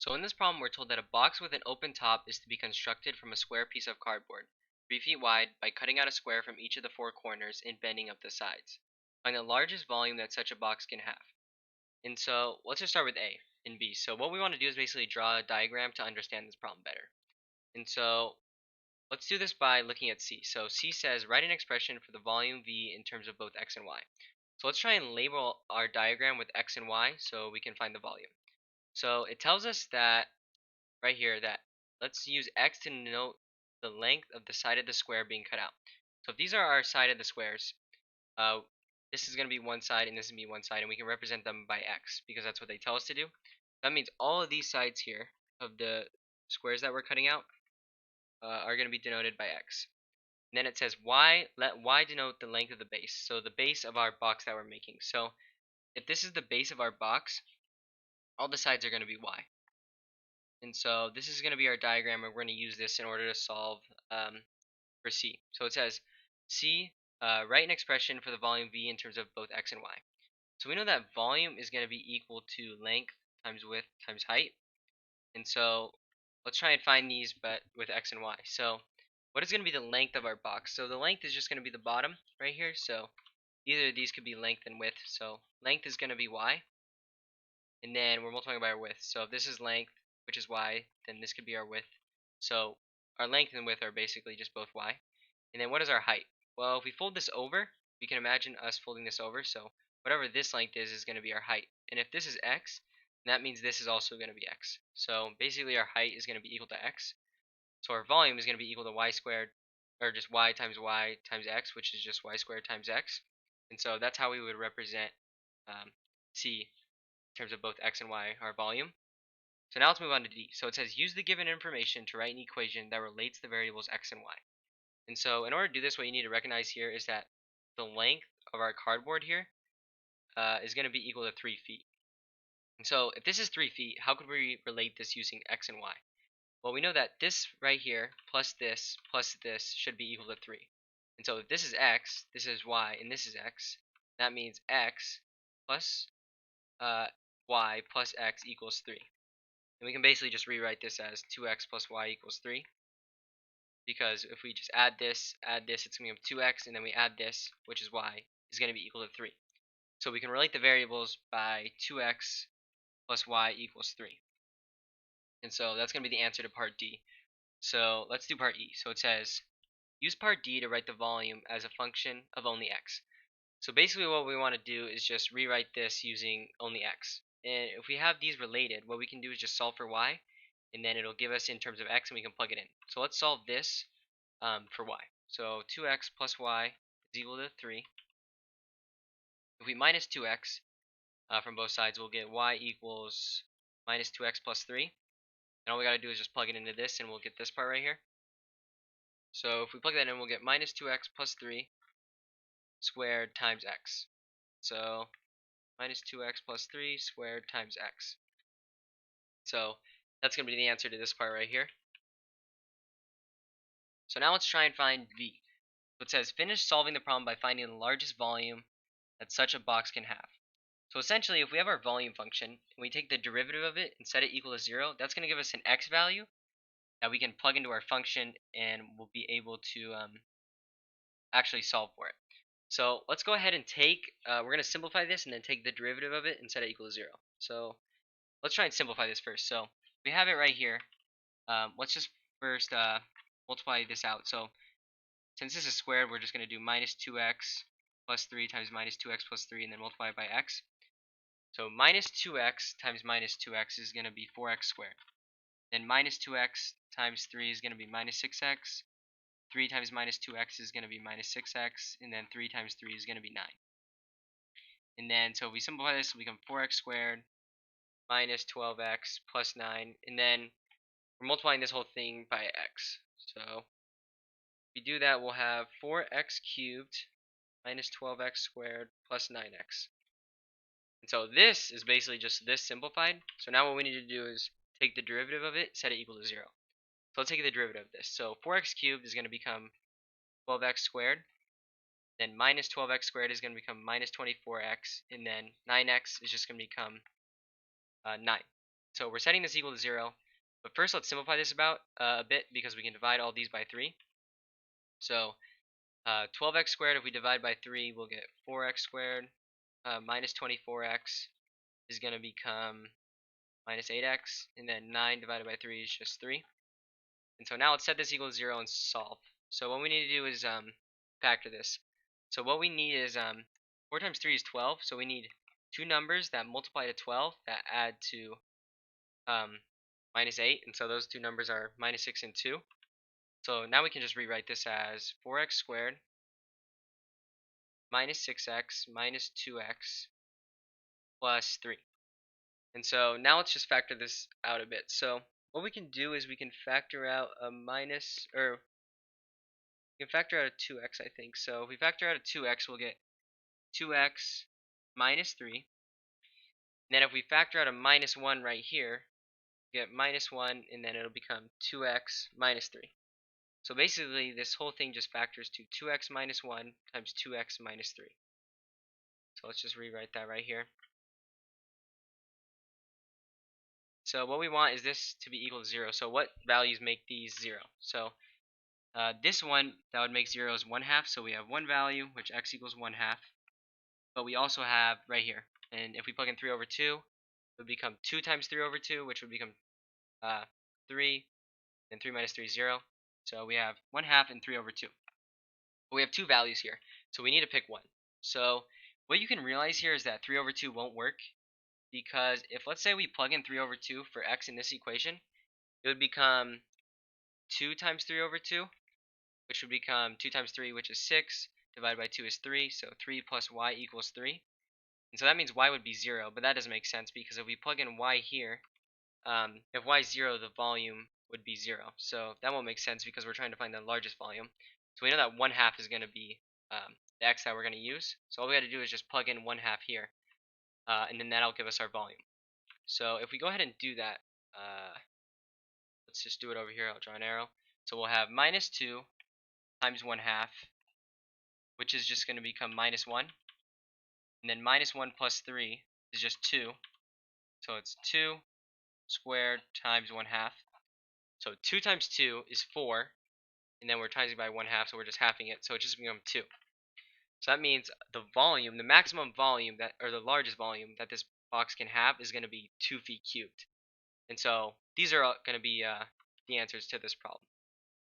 So in this problem, we're told that a box with an open top is to be constructed from a square piece of cardboard, 3 feet wide, by cutting out a square from each of the 4 corners and bending up the sides. Find the largest volume that such a box can have. And so let's just start with A and B. So what we want to do is basically draw a diagram to understand this problem better. And so let's do this by looking at C. So C says write an expression for the volume V in terms of both x and y. So let's try and label our diagram with x and y so we can find the volume. So it tells us that right here that let's use x to denote the length of the side of the square being cut out. So if these are our side of the squares, uh, this is going to be one side and this is going to be one side, and we can represent them by x because that's what they tell us to do. That means all of these sides here of the squares that we're cutting out are going to be denoted by x. And then it says y, let y denote the length of the base, so the base of our box that we're making. So if this is the base of our box, all the sides are going to be y. And so this is going to be our diagram, and we're going to use this in order to solve for C. So it says C, write an expression for the volume V in terms of both x and y. So we know that volume is going to be equal to length times width times height. And so let's try and find these but with x and y. So what is going to be the length of our box? So the length is just going to be the bottom right here. So either of these could be length and width. So length is going to be y, and then we're multiplying by our width. So if this is length, which is y, then this could be our width. So our length and width are basically just both y. And then what is our height? Well, if we fold this over, we can imagine us folding this over. So whatever this length is going to be our height. And if this is x, that means this is also going to be x. So basically our height is going to be equal to x. So our volume is going to be equal to y squared, or just y times x, which is just y squared times x. And so that's how we would represent C in terms of both x and y, our volume. So now let's move on to D. So it says use the given information to write an equation that relates the variables x and y. And so in order to do this, what you need to recognize here is that the length of our cardboard here is going to be equal to 3 feet. And so if this is 3 feet, how could we relate this using x and y? Well, we know that this right here plus this should be equal to 3. And so if this is x, this is y, and this is x, that means x plus y plus x equals 3. And we can basically just rewrite this as 2x plus y equals 3. Because if we just add this, it's going to be 2x, and then we add this, which is y, is going to be equal to 3. So we can relate the variables by 2x plus y equals 3. And so that's going to be the answer to part D. So let's do part E. So it says, use part D to write the volume as a function of only x. So basically what we want to do is just rewrite this using only x. And if we have these related, what we can do is just solve for y, and then it'll give us in terms of x, and we can plug it in. So let's solve this for y. So 2x plus y is equal to 3. If we minus 2x from both sides, we'll get y equals minus 2x plus 3. And all we got to do is just plug it into this, and we'll get this part right here. So if we plug that in, we'll get minus 2x plus 3 squared times x. So minus 2x plus 3 squared times x. So that's going to be the answer to this part right here. So now let's try and find V. So it says finish solving the problem by finding the largest volume that such a box can have. So essentially, if we have our volume function and we take the derivative of it and set it equal to 0, that's going to give us an x value that we can plug into our function, and we'll be able to actually solve for it. So let's go ahead and take, we're going to simplify this and then take the derivative of it and set it equal to 0. So let's try and simplify this first. So we have it right here. Let's just first multiply this out. So since this is squared, we're just going to do minus 2x plus 3 times minus 2x plus 3 and then multiply it by x. So minus 2x times minus 2x is going to be 4x squared. Then minus 2x times 3 is going to be minus 6x. 3 times minus 2x is going to be minus 6x. And then 3 times 3 is going to be 9. And then so if we simplify this, it'll become 4x squared minus 12x plus 9. And then we're multiplying this whole thing by x. So if we do that, we'll have 4x cubed minus 12x squared plus 9x. And so this is basically just this simplified. So now what we need to do is take the derivative of it, set it equal to 0. So let's take the derivative of this. So 4x cubed is going to become 12x squared. Then minus 12x squared is going to become minus 24x. And then 9x is just going to become 9. So we're setting this equal to 0. But first, let's simplify this a bit, because we can divide all these by 3. So 12x squared, if we divide by 3, we'll get 4x squared. Minus 24x is going to become minus 8x. And then 9 divided by 3 is just 3. And so now let's set this equal to 0 and solve. So what we need to do is factor this. So what we need is 4 times 3 is 12. So we need two numbers that multiply to 12 that add to minus 8. And so those two numbers are minus 6 and 2. So now we can just rewrite this as 4x squared minus 6x minus 2x plus 3. And so now let's just factor this out a bit. So what we can do is we can factor out a minus, or we can factor out a 2x, I think. So if we factor out a 2x, we'll get 2x minus 3. And then if we factor out a minus 1 right here, we get minus 1, and then it'll become 2x minus 3. So basically, this whole thing just factors to 2x minus 1 times 2x minus 3. So let's just rewrite that right here. So what we want is this to be equal to 0. So what values make these 0? So this one that would make 0 is 1/2. So we have one value, which x equals 1/2. But we also have right here. And if we plug in 3 over 2, it would become 2 times 3 over 2, which would become 3. And 3 minus 3 is 0. So we have 1/2 and 3 over 2. But we have two values here. So we need to pick one. So what you can realize here is that 3 over 2 won't work. Because if, let's say, we plug in 3 over 2 for x in this equation, it would become 2 times 3 over 2, which would become 2 times 3, which is 6, divided by 2 is 3, so 3 plus y equals 3. And so that means y would be 0, but that doesn't make sense, because if we plug in y here, if y is 0, the volume would be 0. So that won't make sense, because we're trying to find the largest volume. So we know that 1/2 is going to be the x that we're going to use. So all we got to do is just plug in 1/2 here. And then that'll give us our volume. So if we go ahead and do that, let's just do it over here. I'll draw an arrow. So we'll have minus 2 times 1/2, which is just going to become minus 1. And then minus 1 plus 3 is just 2. So it's 2 squared times 1/2. So 2 times 2 is 4. And then we're timesing by 1/2, so we're just halving it. So it just becomes 2. So that means the volume, the maximum volume, or the largest volume that this box can have is going to be 2 feet cubed. And so these are going to be the answers to this problem.